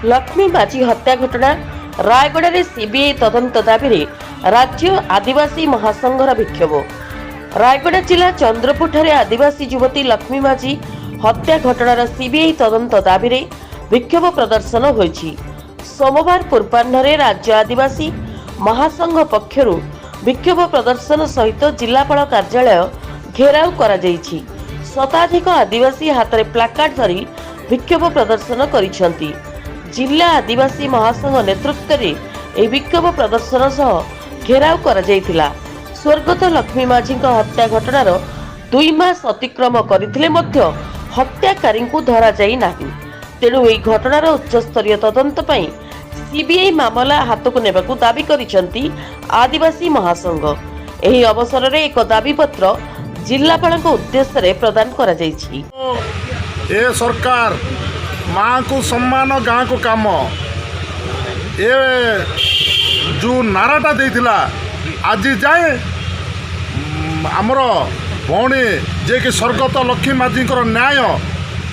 लक्ष्मी माझी हत्या घटना रायगड़ा रे सीबीआई तदंत दाबी राज्य आदिवासी महासंघर विक्षोभ। रायगड़ा जिला चंद्रपुर ठारे आदिवासी युवती लक्ष्मी माझी हत्या घटनार सीबीआई तदंत दाबी विक्षोभ प्रदर्शन होईछि। सोमवार पूर्वाह्न राज्य आदिवासी महासंघ पक्षरु विक्षोभ प्रदर्शन सहित जिलापाल कार्यालय घेराव करा जायछि। शताधिक आदिवासी हाथ में प्लाकार्ड धरी विक्षोभ प्रदर्शन करिसेंति। जिला आदिवासी महासंघ नेतृत्व में विक्षोभ प्रदर्शन सह घेराव करा जायतिला। स्वर्गत लक्ष्मी माझी हत्या घटनार 2 मास अतिक्रम करथिले मध्य हत्याकारी को धरा जाई नाही। तेणु एही घटनार उच्चस्तरीय तदंत पई सीबीआई मामला हाथ को नेबाकू दाबी करिसेंति आदिवासी महासंघ। एही अवसर में एक दाबी पत्र जिलापाल उद्देश्य रे प्रदान करा जायछि। ए सरकार माँ को सम्मान गाँ को काम ए जो नाराटा देथिला आज जाए आमर भौणी जे कि स्वर्गत लक्ष्मी माझी न्याय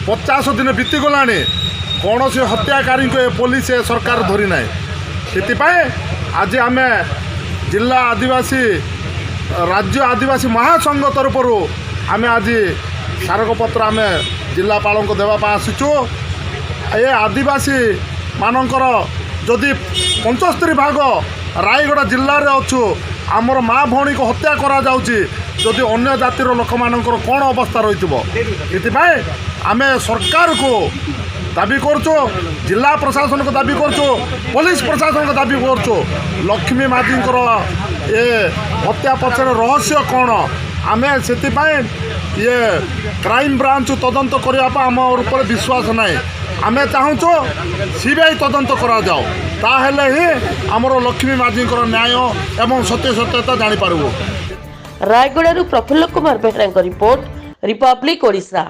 50 दिन बीती गला कौन से हत्याकारी को पुलिस सरकार धरी ना से आज आम जिला आदिवासी राज्य आदिवासी महासंघ तरफ आम आज स्मारकपत्र आम जिलापाल को देवाई आसीचु। ये आदिवासी मानकर जदि 75 भाग रायगड़ा जिले में अच्छु आमर माँ भौणी को हत्या करा जाउची जदि अन्य जातिर लोक मानकर कौन अवस्था रही आम सरकार को दाबी करचो, जिला प्रशासन को दाबी करचो, पुलिस प्रशासन को दाबी करचो लक्ष्मी माझी ये हत्या पछर रहस्य कौन आमे से ये क्राइम ब्रांच तदंत करने आम ऊपर विश्वास ना आमे चाहूँ सीबीआई तदंत करा जाओ ताहेले ही आमर लक्ष्मी माझी न्याय एवं सत्य सत्यता जानी पारबो। Rayagada Prafulla Kumar Behera report, republic Odisha.